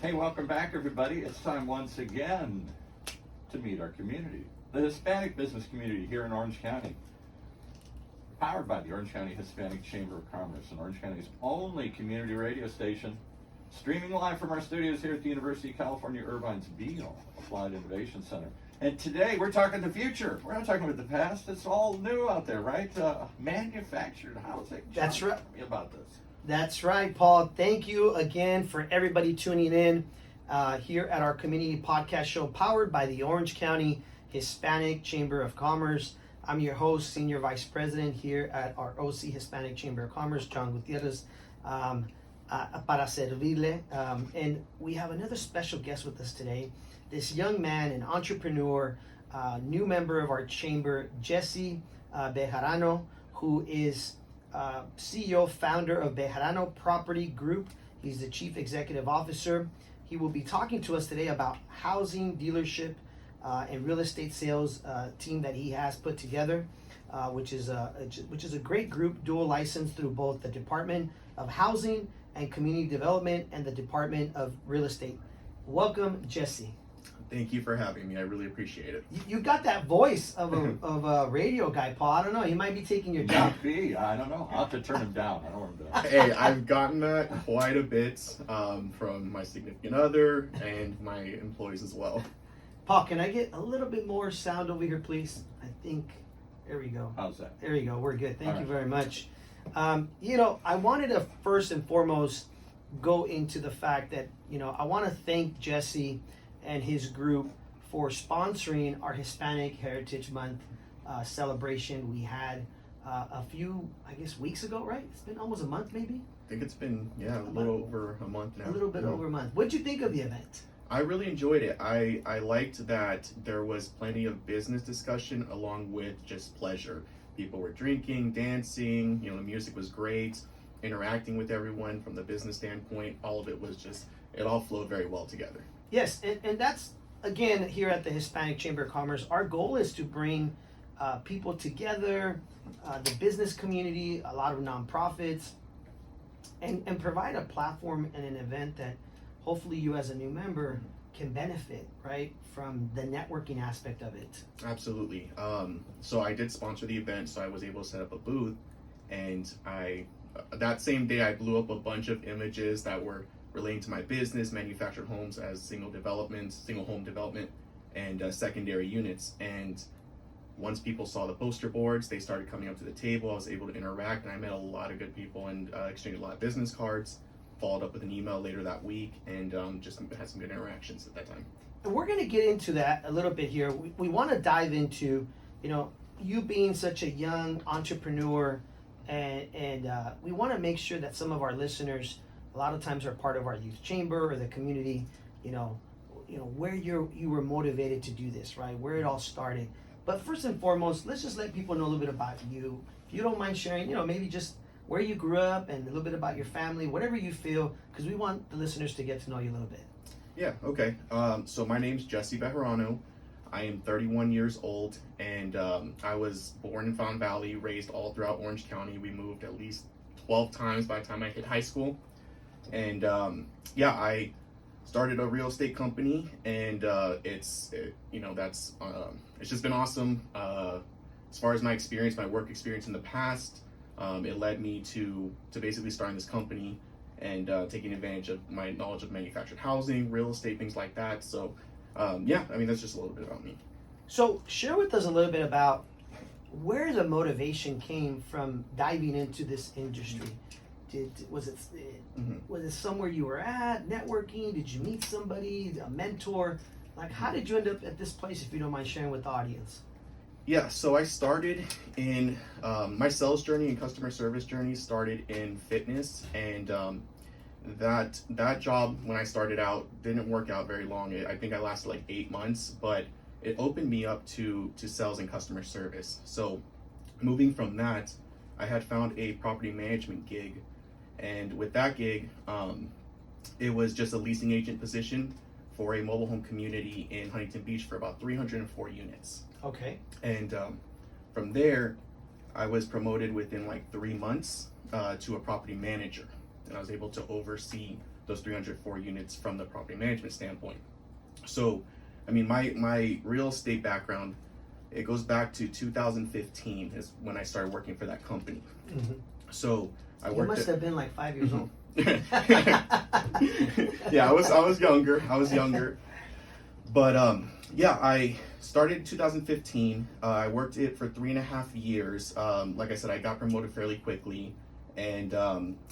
Hey, welcome back, everybody. It's time once again to meet our community, the Hispanic business community here in Orange County, powered by the Orange County Hispanic Chamber of Commerce and Orange County's only community radio station, streaming live from our studios here at the University of California, Irvine's Beale Applied Innovation Center. And today we're talking the future. We're not talking about the past. It's all new out there, right? Manufactured housing. That's right. Tell me about this. That's right, Paul. Thank you again for everybody tuning in here at our community podcast show powered by the Orange County Hispanic Chamber of Commerce. I'm your host, Senior Vice President here at our OC Hispanic Chamber of Commerce, John Gutierrez, para servirle. And we have another special guest with us today. This young man, an entrepreneur, new member of our chamber, Jesse Bejarano, who is CEO, founder of Bejarano Property Group. He's the Chief Executive Officer. He will be talking to us today about housing, dealership, and real estate sales team that he has put together, which is a great group, dual license through both the Department of Housing and Community Development and the Department of Real Estate. Welcome, Jesse. Thank you for having me. I really appreciate it. You got that voice of a radio guy, Paul. I don't know. He might be taking your job. I don't know. I'll have to turn him down. I don't want him to. Hey, I've gotten that quite a bit from my significant other and my employees as well. Paul, can I get a little bit more sound over here, please? I think, there we go. How's that? There you go. We're good. Thank All you right. very much. I wanted to first and foremost go into the fact that, I want to thank Jesse and his group for sponsoring our Hispanic Heritage Month celebration. We had a few, weeks ago, right? It's been almost a month, maybe? I think it's been, a little over a month now. A little bit over a month. What'd you think of the event? I really enjoyed it. I liked that there was plenty of business discussion along with just pleasure. People were drinking, dancing, the music was great, interacting with everyone from the business standpoint. All of it was just, it all flowed very well together. Yes, and that's, again, here at the Hispanic Chamber of Commerce, our goal is to bring people together, the business community, a lot of nonprofits, and provide a platform and an event that hopefully you as a new member can benefit, right, from the networking aspect of it. Absolutely. So I did sponsor the event, so I was able to set up a booth, and that same day I blew up a bunch of images that were relating to my business, manufactured homes as single home development, and secondary units. And once people saw the poster boards, they started coming up to the table. I was able to interact, and I met a lot of good people and exchanged a lot of business cards, followed up with an email later that week, and just had some good interactions at that time. And we're going to get into that a little bit here. We want to dive into, you being such a young entrepreneur, and we want to make sure that some of our listeners a lot of times are part of our youth chamber or the community, where you were motivated to do this, right? Where it all started. But first and foremost, let's just let people know a little bit about you. If you don't mind sharing, maybe just where you grew up and a little bit about your family, whatever you feel, because we want the listeners to get to know you a little bit. Yeah, okay. So my name's Jesse Bejarano. I am 31 years old, and I was born in Fountain Valley, raised all throughout Orange County. We moved at least 12 times by the time I hit high school. And I started a real estate company, and it's just been awesome. As far as my experience, my work experience in the past, it led me to basically starting this company and taking advantage of my knowledge of manufactured housing, real estate, things like that. So that's just a little bit about me. So share with us a little bit about where the motivation came from diving into this industry. Was it somewhere you were at, networking? Did you meet somebody, a mentor? Like, how did you end up at this place, if you don't mind sharing with the audience? Yeah, so I started in my sales journey and customer service journey started in fitness, and that job when I started out didn't work out very long. I think I lasted like 8 months, but it opened me up to sales and customer service. So moving from that, I had found a property management gig. And with that gig, it was just a leasing agent position for a mobile home community in Huntington Beach for about 304 units. Okay. And from there, I was promoted within like 3 months to a property manager. And I was able to oversee those 304 units from the property management standpoint. So, I mean, my real estate background, it goes back to 2015 is when I started working for that company. Mm-hmm. So I You worked. must have been like 5 years old. Yeah, I was younger. But yeah, I started in 2015. I worked it for 3.5 years. Like I said, I got promoted fairly quickly, and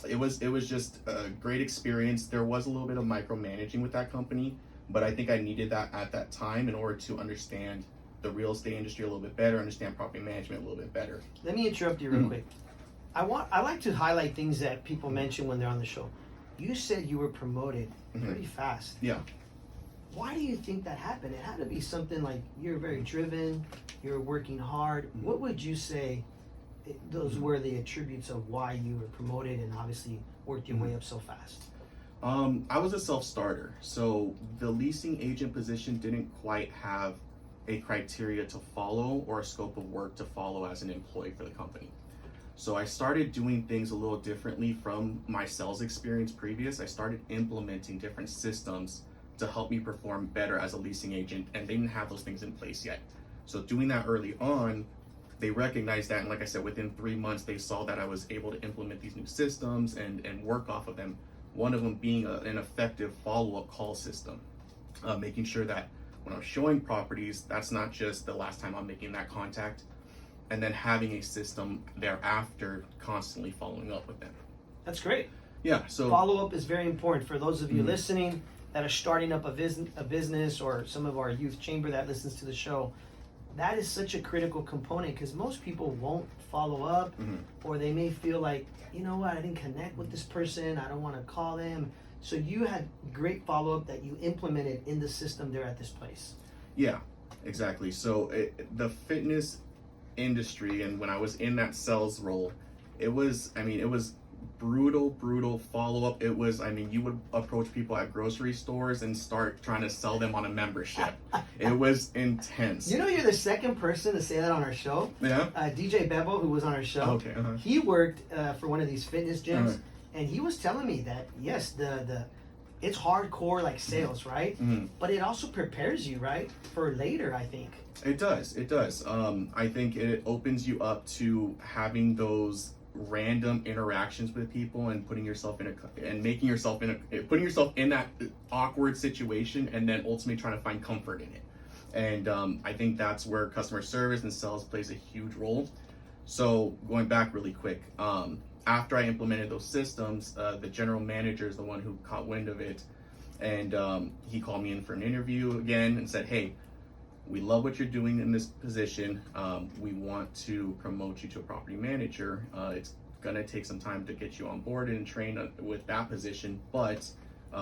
it was just a great experience. There was a little bit of micromanaging with that company, but I think I needed that at that time in order to understand the real estate industry a little bit better, understand property management a little bit better. Let me interrupt you real quick. I like to highlight things that people mention when they're on the show. You said you were promoted pretty fast. Yeah. Why do you think that happened? It had to be something like you're very driven, you're working hard. What would you say those were the attributes of why you were promoted and obviously worked your way up so fast? I was a self-starter, so the leasing agent position didn't quite have a criteria to follow or a scope of work to follow as an employee for the company. So I started doing things a little differently from my sales experience previous. I started implementing different systems to help me perform better as a leasing agent, and they didn't have those things in place yet. So doing that early on, they recognized that, and like I said, within 3 months, they saw that I was able to implement these new systems and work off of them. One of them being an effective follow-up call system, making sure that when I'm showing properties, that's not just the last time I'm making that contact, and then having a system thereafter constantly following up with them. That's great. Yeah, so Follow-up is very important for those of you listening that are starting up a business, or some of our youth chamber that listens to the show. That is such a critical component because most people won't follow up, or they may feel like, you know what, I didn't connect with this person, I don't want to call them. So you had great follow-up that you implemented in the system there at this place. Yeah, exactly. So the fitness industry, and when I was in that sales role, it was brutal follow-up. It was, you would approach people at grocery stores and start trying to sell them on a membership. It was intense. You know, you're the second person to say that on our show. Yeah. DJ Bebo, who was on our show, Okay. he worked for one of these fitness gyms, and he was telling me that yes, the it's hardcore like sales, right? But it also prepares you, right, for later, I think. It does. I think it opens you up to having those random interactions with people and putting yourself in that awkward situation, and then ultimately trying to find comfort in it. And I think that's where customer service and sales plays a huge role. So going back really quick, after I implemented those systems, the general manager is the one who caught wind of it, and he called me in for an interview again and said, "Hey, we love what you're doing in this position. We want to promote you to a property manager. It's gonna take some time to get you on board and trained with that position, but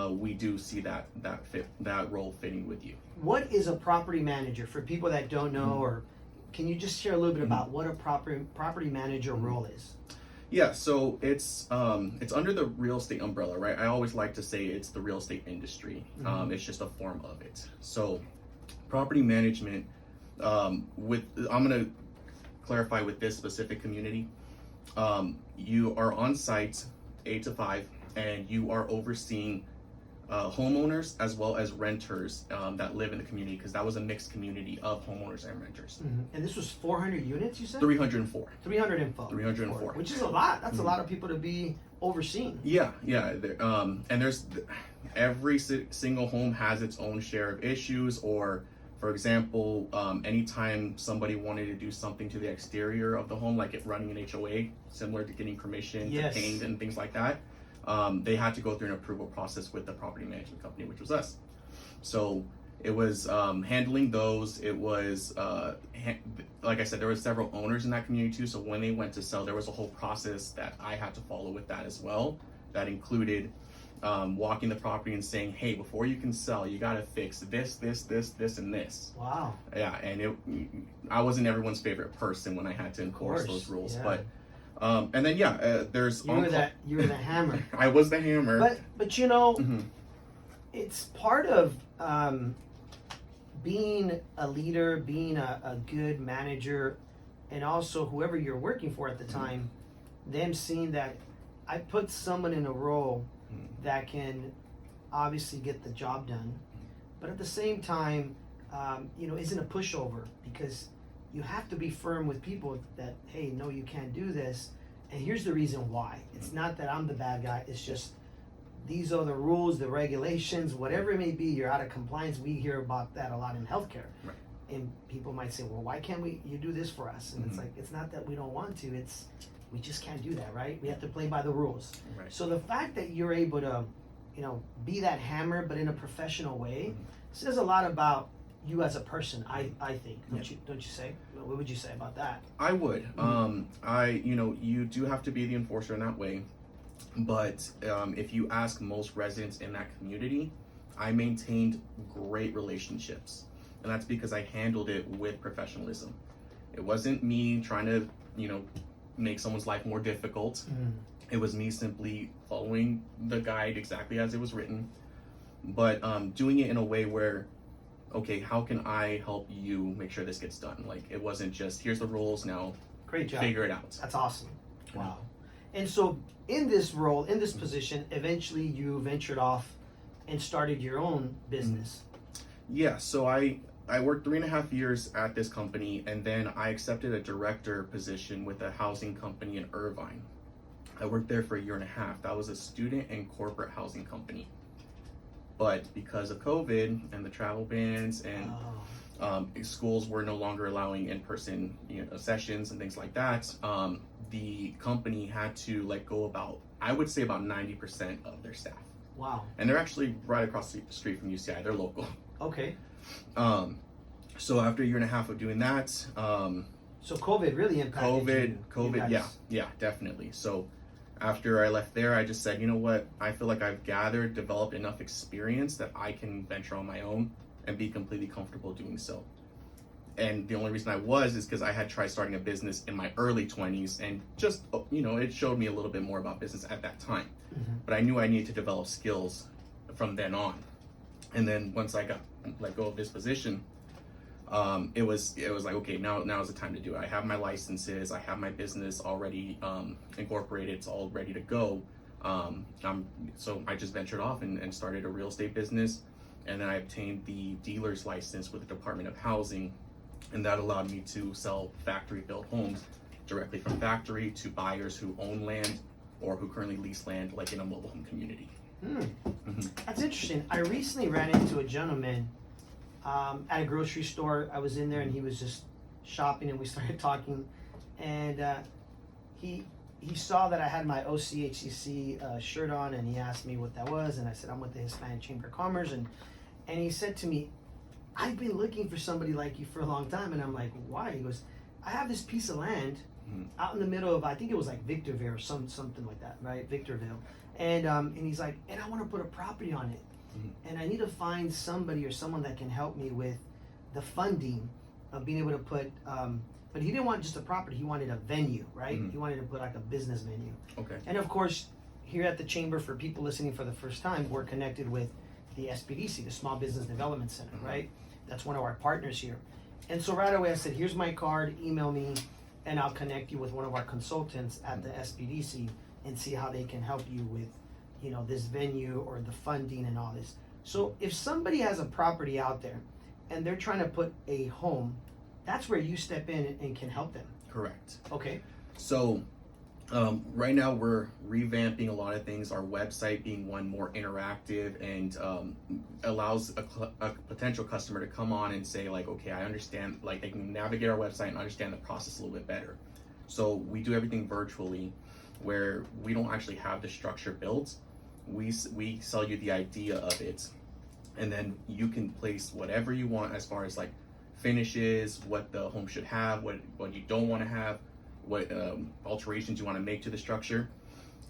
we do see that role fitting with you." What is a property manager for people that don't know, or can you just share a little bit about what a property manager role is? Yeah, so it's under the real estate umbrella, right? I always like to say it's the real estate industry. It's just a form of it. So property management, I'm gonna clarify with this specific community. You are on site 8 to 5, and you are overseeing homeowners as well as renters that live in the community, because that was a mixed community of homeowners and renters. And this was 400 units, you said? 304. 304. Which is a lot. That's a lot of people to be overseeing. Yeah. And there's every single home has its own share of issues, or for example, anytime somebody wanted to do something to the exterior of the home, like it running an HOA, similar to getting permission to paint and things like that, they had to go through an approval process with the property management company, which was us. So it was handling those. It was, like I said, there were several owners in that community too. So when they went to sell, there was a whole process that I had to follow with that as well. That included walking the property and saying, "Hey, before you can sell, you got to fix this, and this." Wow. Yeah, and I wasn't everyone's favorite person when I had to enforce those rules, but and then there's you were the hammer. I was the hammer. But you know, it's part of being a leader, being a good manager, and also whoever you're working for at the time, them seeing that I put someone in a role that can obviously get the job done, but at the same time, isn't a pushover, because you have to be firm with people that, hey, no, you can't do this, and here's the reason why. It's not that I'm the bad guy, it's just these are the rules, the regulations, whatever it may be, you're out of compliance. We hear about that a lot in healthcare. Right. And people might say, well, why can't you do this for us? And it's like, it's not that we don't want to, it's we just can't do that, right? We have to play by the rules. Right. So the fact that you're able to, be that hammer, but in a professional way, says a lot about you as a person. I think. Don't you say? What would you say about that? I would. You do have to be the enforcer in that way. But if you ask most residents in that community, I maintained great relationships. And that's because I handled it with professionalism. It wasn't me trying to, make someone's life more difficult. It was me simply following the guide exactly as it was written, but doing it in a way where, okay, how can I help you make sure this gets done? Like, it wasn't just, here's the rules, now Great job. figure it out. That's awesome. Wow. And so in this role, in this position, eventually you ventured off and started your own business. Yeah, so I worked 3.5 years at this company, and then I accepted a director position with a housing company in Irvine. I worked there for 1.5 years. That was a student and corporate housing company. But because of COVID and the travel bans and schools were no longer allowing in-person sessions and things like that, the company had to let go about 90% of their staff. Wow. And they're actually right across the street from UCI. They're local. Okay. So after 1.5 years of doing that, so COVID really impacted you. Yeah, definitely. So after I left there, I just said, you know what? I feel like I've developed enough experience that I can venture on my own and be completely comfortable doing so. And the only reason is because I had tried starting a business in my early 20s, and just, it showed me a little bit more about business at that time. But I knew I needed to develop skills from then on. And then once I got let go of this position, it was like, okay, now is the time to do it. I have my licenses, I have my business already incorporated, it's all ready to go. So I just ventured off and started a real estate business, and then I obtained the dealer's license with the Department of Housing, and that allowed me to sell factory-built homes directly from factory to buyers who own land or who currently lease land, like in a mobile home community. That's interesting. I recently ran into a gentleman at a grocery store. I was in there and he was just shopping, and we started talking, and he saw that I had my OCHCC shirt on, and he asked me what that was, and I said, I'm with the Hispanic Chamber of Commerce, and he said to me, I've been looking for somebody like you for a long time. And I'm like, why? He goes, I have this piece of land out in the middle of, I think it was like Victorville or something like that, right? Victorville. And he's like, and I want to put a property on it. And I need to find somebody or someone that can help me with the funding of being able to put, but he didn't want just a property, he wanted a venue, right? He wanted to put like a business venue. Okay. And of course, here at the Chamber, for people listening for the first time, we're connected with the SBDC, the Small Business Development Center, right? That's one of our partners here. And so right away I said, here's my card, email me, and I'll connect you with one of our consultants at the SBDC and see how they can help you with, this venue or the funding and all this. So if somebody has a property out there and they're trying to put a home, that's where you step in and can help them. Correct. Okay. So right now we're revamping a lot of things, our website being one more interactive and allows a potential customer to come on and say, like, okay, I understand, like, they can navigate our website and understand the process a little bit better. So we do everything virtually, where we don't actually have the structure built. We sell you the idea of it, and then you can place whatever you want as far as like finishes, what the home should have, what you don't want to have, what alterations you want to make to the structure.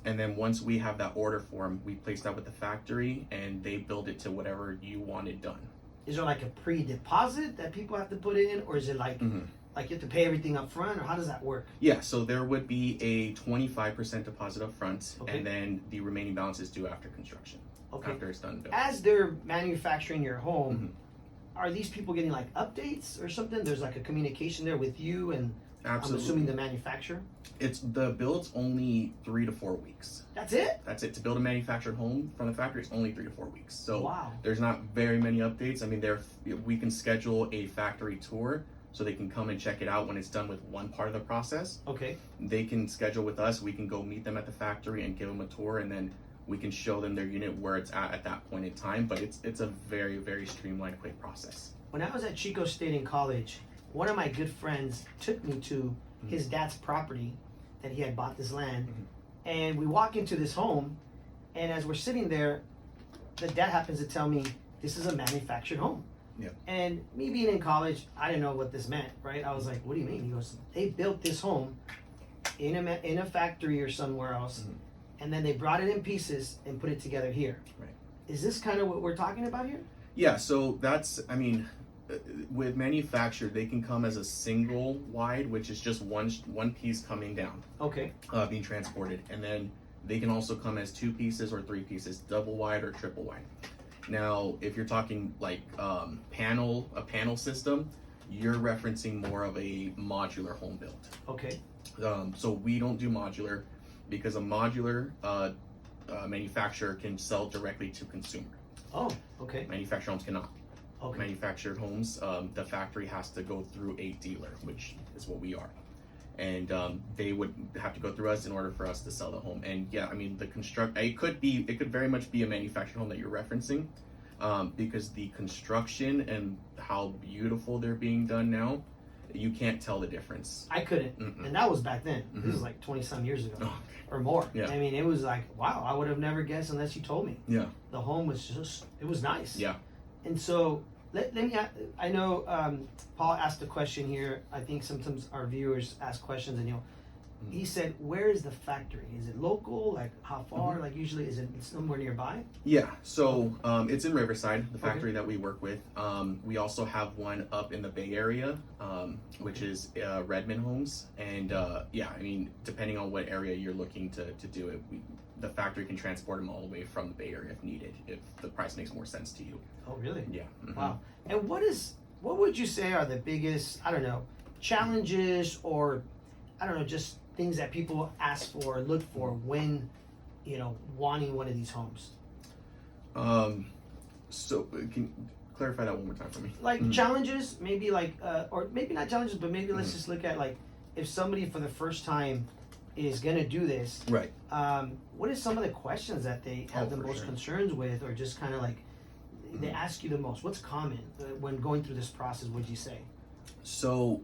And then once we have that order form, we place that with the factory and they build it to whatever you want it done. Is there like a pre-deposit that people have to put in, or is it like like you have to pay everything up front, or how does that work? Yeah, so there would be a 25% deposit up front, Okay. and then the remaining balance is due after construction, after it's done built. As they're manufacturing your home, are these people getting like updates or something? There's like a communication there with you and Absolutely. I'm assuming the manufacturer. The build's only 3 to 4 weeks. That's it? That's it. To build a manufactured home from the factory, it's only 3 to 4 weeks. So Wow. there's not very many updates. I mean, we can schedule a factory tour so they can come and check it out when it's done with one part of the process. Okay. They can schedule with us. We can go meet them at the factory and give them a tour, and then we can show them their unit where it's at that point in time. But it's a very, very streamlined, quick process. When I was at Chico State in college, one of my good friends took me to his dad's property that he had bought this land. And we walk into this home, and as we're sitting there, the dad happens to tell me, this is a manufactured home. Yeah. And me being in college, I didn't know what this meant, right? I was like, what do you mean? He goes, they built this home in a factory or somewhere else, and then they brought it in pieces and put it together here. Right. Is this kind of what we're talking about here? Yeah, so with manufactured, they can come as a single wide, which is just one piece coming down, Okay. being transported, and then they can also come as 2 pieces or 3 pieces, double wide or triple wide. Now, if you're talking like a panel system, you're referencing more of a modular home build. Okay. So we don't do modular because a modular manufacturer can sell directly to consumer. Oh, okay. Manufactured homes cannot. Okay. Manufactured homes, the factory has to go through a dealer, which is what we are, and they would have to go through us in order for us to sell the home. And yeah, I mean it could very much be a manufactured home that you're referencing, because the construction and how beautiful they're being done now, you can't tell the difference. I couldn't, and that was back then. This was like 20-some years ago, or more. Yeah. I mean, it was like, wow, I would have never guessed unless you told me. Yeah. The home was it was nice. Yeah. And so let me. I know Paul asked a question here. I think sometimes our viewers ask questions, and he said, "Where is the factory? Is it local? Like how far? Like usually, is it somewhere nearby?" Yeah, so it's in Riverside, the factory that we work with. We also have one up in the Bay Area, which is Redmond Homes. And yeah, I mean, depending on what area you're looking to do it, the factory can transport them all the way from the Bay Area if needed, if the price makes more sense to you. Oh, really? Yeah. Wow. And what would you say are the biggest, I don't know, challenges, or I don't know, just things that people ask for or look for when, wanting one of these homes? So can you clarify that one more time for me? Like challenges, maybe like, or maybe not challenges, but maybe let's just look at like, if somebody for the first time is gonna do this, Right. what are some of the questions that they have the most concerns with, or just kind of like they ask you the most? What's common when going through this process? Would you say? So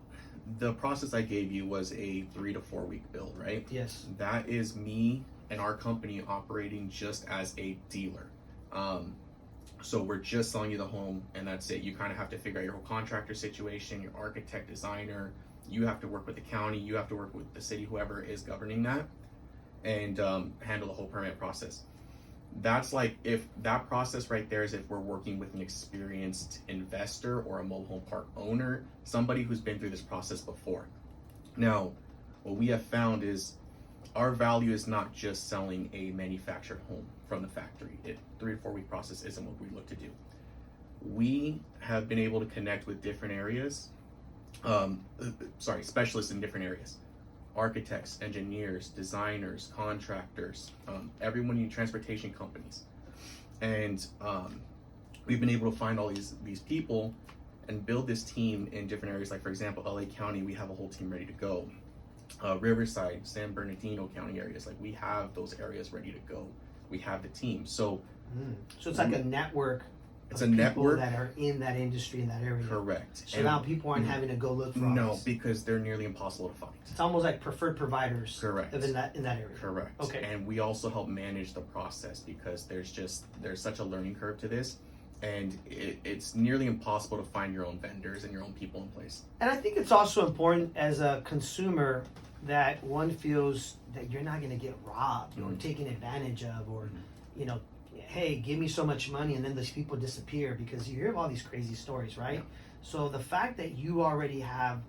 the process I gave you was a 3 to 4 week build, right? Yes. That is me and our company operating just as a dealer. So we're just selling you the home, and that's it. You kind of have to figure out your whole contractor situation, your architect, designer. You have to work with the county, you have to work with the city, whoever is governing that, and handle the whole permit process. That's like, if that process right there is if we're working with an experienced investor or a mobile home park owner, somebody who's been through this process before. Now, what we have found is our value is not just selling a manufactured home from the factory. 3 to 4 week process isn't what we look to do. We have been able to connect with different areas, specialists in different areas. Architects, engineers, designers, contractors, everyone in transportation companies. And we've been able to find all these people and build this team in different areas. Like, for example, LA County, we have a whole team ready to go. Riverside, San Bernardino County areas, like we have those areas ready to go. We have the team. So it's like a network. It's a network that are in that industry, in that area. Correct. So now people aren't having to go look for No, because they're nearly impossible to find. It's almost like preferred providers. Correct. In that area. Correct. Okay. And we also help manage the process because there's such a learning curve to this, and it's nearly impossible to find your own vendors and your own people in place. And I think it's also important as a consumer that one feels that you're not going to get robbed or taken advantage of, or hey, give me so much money, and then those people disappear, because you hear of all these crazy stories, right? Yeah. So the fact that you already have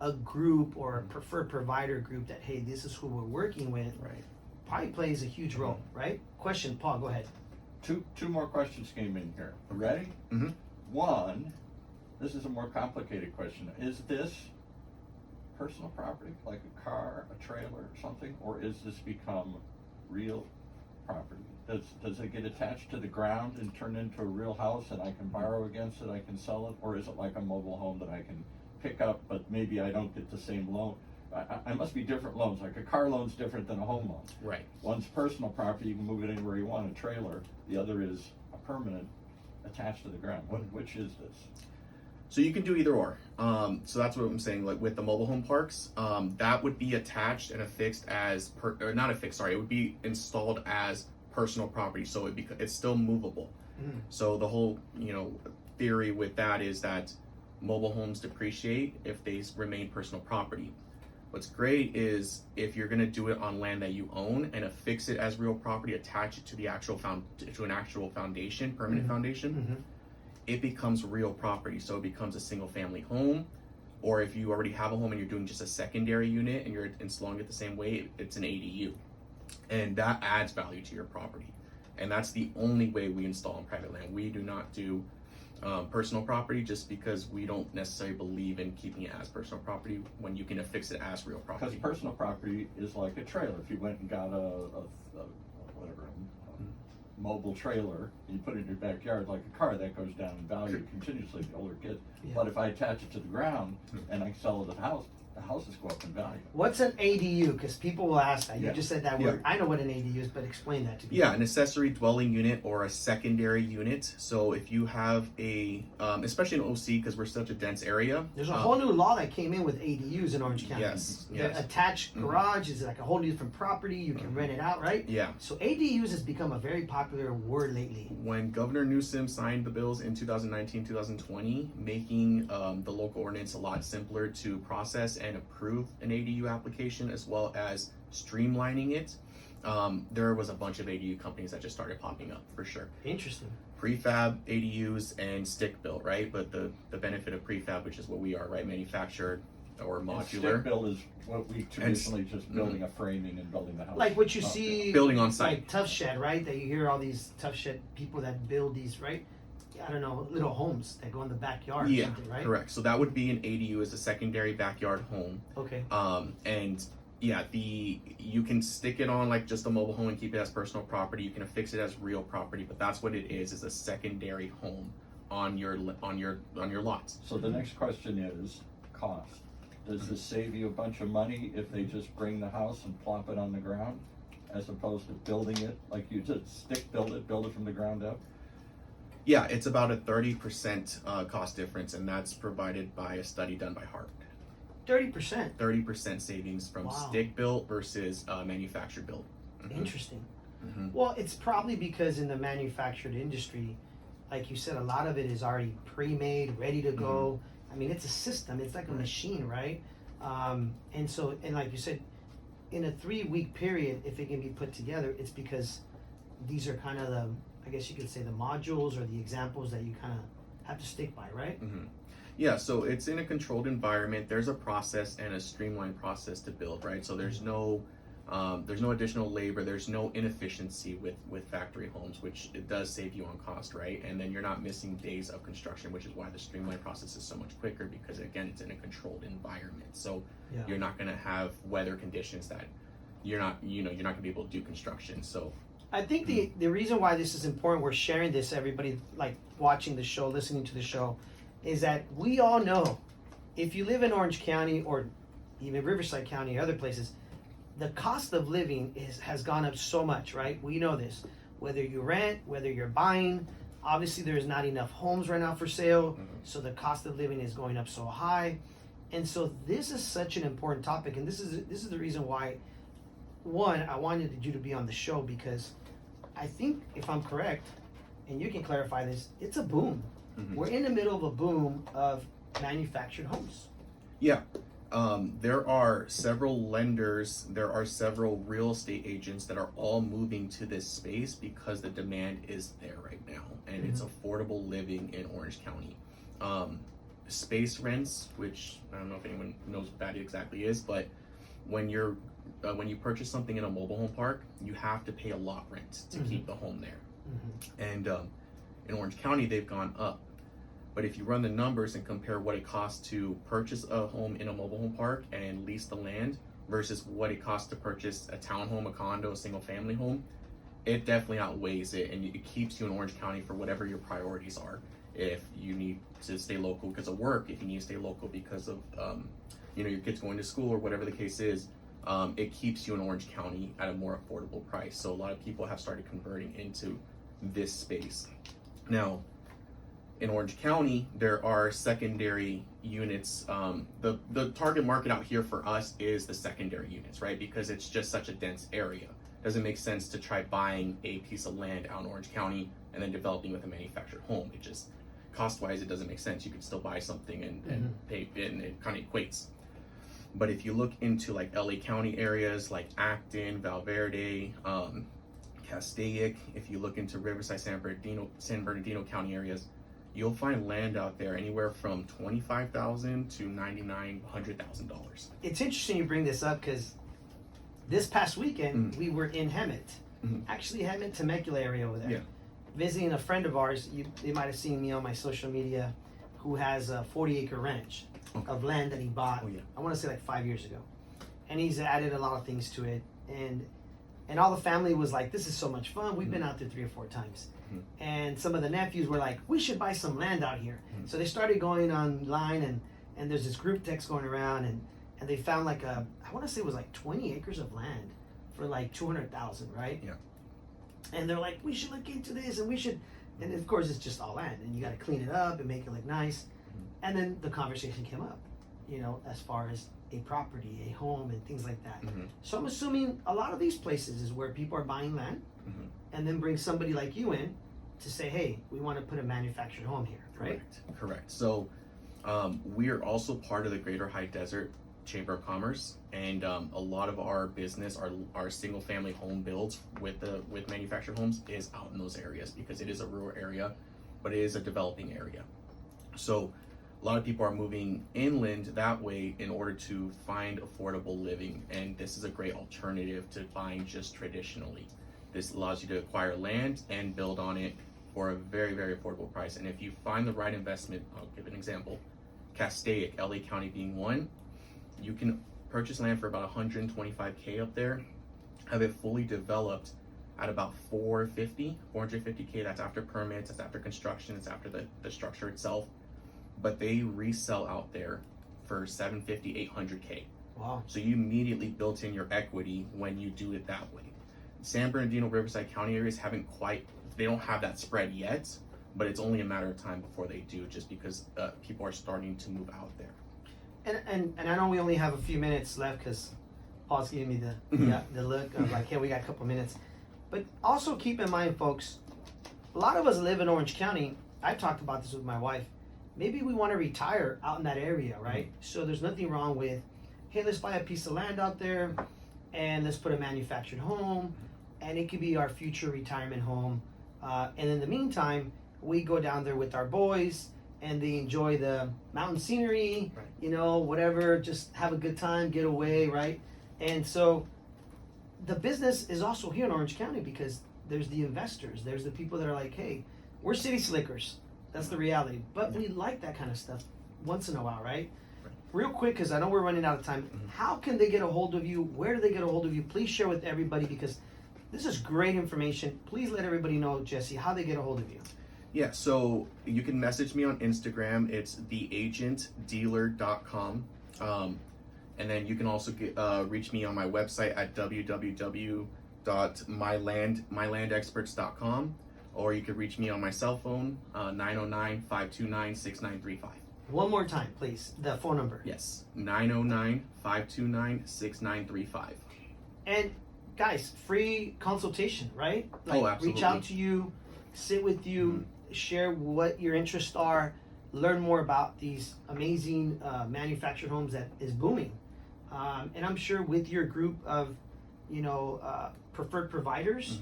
a group or a preferred provider group that, hey, this is who we're working with, right, probably plays a huge role, right? Question, Paul, go ahead. Two more questions came in here. Ready? Mm-hmm. One, this is a more complicated question. Is this personal property, like a car, a trailer, or something, or is this become real property? Does it get attached to the ground and turn into a real house, and I can borrow against it, I can sell it, or is it like a mobile home that I can pick up, but maybe I don't get the same loan? I must be different loans. Like a car loan's different than a home loan. Right. One's personal property, you can move it anywhere you want, a trailer. The other is a permanent, attached to the ground. Which is this? So you can do either or. So that's what I'm saying. Like with the mobile home parks, that would be attached and affixed as or not affixed. Sorry, it would be installed as personal property. So it's still movable. So the whole theory with that is that mobile homes depreciate if they remain personal property. What's great is if you're going to do it on land that you own and affix it as real property, attach it to the actual to an actual foundation, permanent foundation, it becomes real property. So it becomes a single family home, or if you already have a home and you're doing just a secondary unit and you're installing it the same way, it's an ADU, and that adds value to your property. And that's the only way we install on private land. We do not do personal property, just because we don't necessarily believe in keeping it as personal property when you can affix it as real property. Because personal property is like a trailer. If you went and got a mobile trailer, and you put it in your backyard, like a car, that goes down in value continuously, the older kids. Yeah. But if I attach it to the ground and I sell the houses go up in value. What's an ADU? Because people will ask that. You Yeah. just said that word. I know what an ADU is, but explain that to me. Yeah, an accessory dwelling unit or a secondary unit. So if you have a, especially in OC, because we're such a dense area. There's a whole new law that came in with ADUs in Orange County. Yes, The yes. attached garage is like a whole different property. You can rent it out, right? Yeah. So ADUs has become a very popular word lately. When Governor Newsom signed the bills in 2019, 2020, making the local ordinance a lot simpler to process and approve an ADU application, as well as streamlining it, there was a bunch of ADU companies that just started popping up, for sure. Interesting. Prefab ADUs and stick built, right? But the benefit of prefab, which is what we are, right? Manufactured or And modular. stick build is what we traditionally just building a framing and building the house. Like what you Okay. see, Building on site. like Tough Shed, right? That you hear all these Tough Shed people that build these, right? I don't know, little homes that go in the backyard or Yeah, something, right? correct. So that would be an ADU as a secondary backyard home. Okay. And yeah, you can stick it on like just a mobile home and keep it as personal property. You can affix it as real property, but that's what it is a secondary home on your lots. So the next question is cost. Does this save you a bunch of money if they just bring the house and plop it on the ground, as opposed to building it like you just build it from the ground up? Yeah, it's about a 30% cost difference, and that's provided by a study done by Harvard. 30%. 30% savings from Wow. stick built versus manufactured built. Interesting. Mhm. Well, it's probably because in the manufactured industry, like you said, a lot of it is already pre-made, ready to go. I mean, it's a system. It's like a machine, right? And like you said, in a 3-week period, if it can be put together, it's because these are kind of the, I guess you could say, the modules or the examples that you kind of have to stick by, right? Yeah, so it's in a controlled environment. There's a process and a streamlined process to build, right? So there's no additional labor. There's no inefficiency with factory homes, which it does save you on cost, right? And then you're not missing days of construction, which is why the streamlined process is so much quicker, because again, it's in a controlled environment. So Yeah. you're not going to have weather conditions that you're not going to be able to do construction. So I think the reason why this is important, we're sharing this, everybody like watching the show, listening to the show, is that we all know if you live in Orange County or even Riverside County or other places, the cost of living has gone up so much, right? We know this. Whether you rent, whether you're buying, obviously there's not enough homes right now for sale, so the cost of living is going up so high. And so this is such an important topic, and this is the reason why, one, I wanted you to be on the show, because I think, if I'm correct, and you can clarify this, it's a boom. We're in the middle of a boom of manufactured homes. yeah, there are several lenders, there are several real estate agents that are all moving to this space because the demand is there right now, and it's affordable living in Orange County. Space rents, which I don't know if anyone knows what that exactly is, but when you purchase something in a mobile home park, you have to pay a lot rent to keep the home there. And in Orange County, they've gone up. But if you run the numbers and compare what it costs to purchase a home in a mobile home park and lease the land versus what it costs to purchase a townhome, a condo, a single family home, it definitely outweighs it, and it keeps you in Orange County for whatever your priorities are. If you need to stay local because of work, if you need to stay local because of your kids going to school or whatever the case is, it keeps you in Orange County at a more affordable price. So a lot of people have started converting into this space. Now, in Orange County, there are secondary units. The target market out here for us is the secondary units, right? Because it's just such a dense area. Doesn't make sense to try buying a piece of land out in Orange County and then developing with a manufactured home. It just, cost-wise, it doesn't make sense. You could still buy something and pay, and it kind of equates. But if you look into like LA County areas like Acton, Valverde, Castaic, if you look into Riverside, San Bernardino County areas, you'll find land out there anywhere from $25,000 to $100,000. It's interesting you bring this up because this past weekend we were in Hemet, actually Hemet Temecula area over there, visiting a friend of ours. You might have seen me on my social media, who has a 40-acre ranch of land that he bought. I want to say like 5 years ago, and he's added a lot of things to it, and all the family was like, "This is so much fun. We've been out there 3 or 4 times." And some of the nephews were like, "We should buy some land out here." So they started going online, and there's this group text going around, and they found like I want to say it was like 20 acres of land for like 200,000, right? Yeah. And they're like, "We should look into this, and we should," and of course it's just all land, and you got to clean it up and make it look nice. And then the conversation came up, as far as a property, a home, and things like that. So I'm assuming a lot of these places is where people are buying land and then bring somebody like you in to say, "Hey, we want to put a manufactured home here," right? Correct. So we are also part of the Greater High Desert Chamber of Commerce, and a lot of our business, our single family home builds with manufactured homes is out in those areas because it is a rural area, but it is a developing area. So a lot of people are moving inland that way in order to find affordable living, and this is a great alternative to buying just traditionally. This allows you to acquire land and build on it for a very, very affordable price. And if you find the right investment, I'll give an example. Castaic, LA County being one, you can purchase land for about $125K up there, have it fully developed at about $450K. That's after permits, that's after construction, it's after the structure itself. But they resell out there for $750, $800K. Wow. So you immediately built in your equity when you do it that way. San Bernardino, Riverside County areas they don't have that spread yet, but it's only a matter of time before they do, just because people are starting to move out there. And I know we only have a few minutes left because Paul's giving me the look of like, "Hey, we got a couple minutes." But also keep in mind, folks, a lot of us live in Orange County. I've talked about this with my wife. Maybe we want to retire out in that area, right? So there's nothing wrong with, "Hey, let's buy a piece of land out there and let's put a manufactured home, and it could be our future retirement home. And in the meantime, we go down there with our boys and they enjoy the mountain scenery, whatever, just have a good time, get away, right?" And so the business is also here in Orange County because there's the investors, there's the people that are like, "Hey, we're city slickers." That's the reality. But we like that kind of stuff once in a while, right? Real quick, because I know we're running out of time. How can they get a hold of you? Where do they get a hold of you? Please share with everybody because this is great information. Please let everybody know, Jesse, how they get a hold of you. Yeah, so you can message me on Instagram. It's theagentdealer.com. And then you can also reach me on my website at www.mylandexperts.com. Or you could reach me on my cell phone, 909-529-6935. One more time, please, the phone number. Yes, 909-529-6935. And guys, free consultation, right? Absolutely. Reach out to you, sit with you, share what your interests are, learn more about these amazing manufactured homes that is booming. And I'm sure with your group of, preferred providers,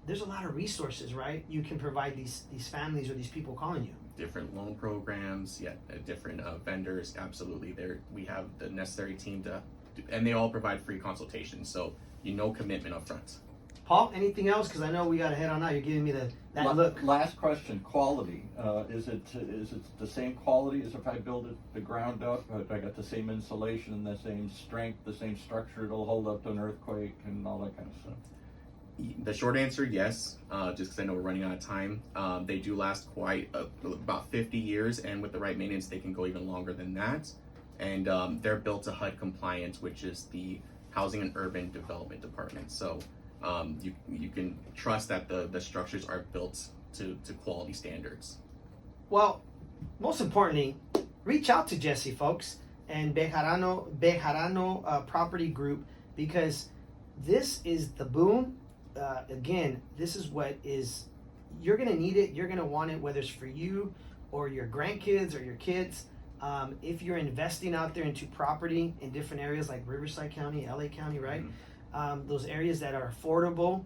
there's a lot of resources, right? You can provide these families or these people calling you. Different loan programs, different vendors, absolutely. We have the necessary team and they all provide free consultations, so commitment up front. Paul, anything else? Because I know we got to head on out. You're giving me that look. Last question, quality. Is it the same quality as if I build it the ground up? I got the same insulation, the same strength, the same structure, it'll hold up to an earthquake and all that kind of stuff? The short answer, yes. Just because I know we're running out of time. They do last quite about 50 years, and with the right maintenance, they can go even longer than that. And they're built to HUD compliance, which is the Housing and Urban Development Department. So you can trust that the structures are built to quality standards. Well, most importantly, reach out to Jesse, folks, and Bejarano Property Group, because this is the boom. Again, this is what is, you're going to need it, you're going to want it, whether it's for you or your grandkids or your kids. If you're investing out there into property in different areas like Riverside County, LA County, right? Those areas that are affordable,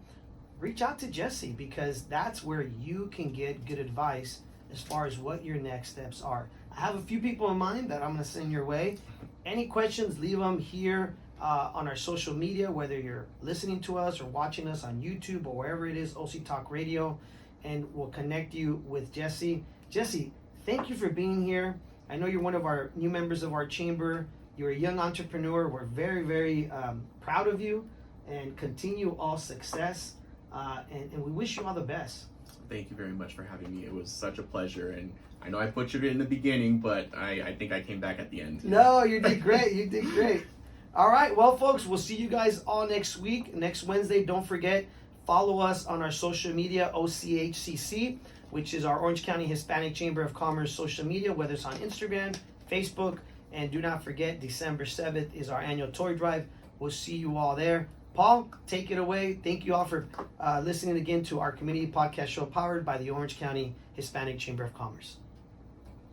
reach out to Jesse, because that's where you can get good advice as far as what your next steps are. I have a few people in mind that I'm going to send your way. Any questions, leave them here on our social media, whether you're listening to us or watching us on YouTube or wherever it is, OC Talk Radio, and we'll connect you with Jesse. Jesse, thank you for being here. I know you're one of our new members of our chamber. You're a young entrepreneur. We're very, very proud of you, and continue all success. And we wish you all the best. Thank you very much for having me. It was such a pleasure, and I know I butchered it in the beginning, but I think I came back at the end. No, you did great. You did great. All right, well, folks, we'll see you guys all next week, next Wednesday. Don't forget, follow us on our social media, OCHCC, which is our Orange County Hispanic Chamber of Commerce social media, whether it's on Instagram, Facebook, and do not forget, December 7th is our annual toy drive. We'll see you all there. Paul, take it away. Thank you all for listening again to our community podcast show powered by the Orange County Hispanic Chamber of Commerce.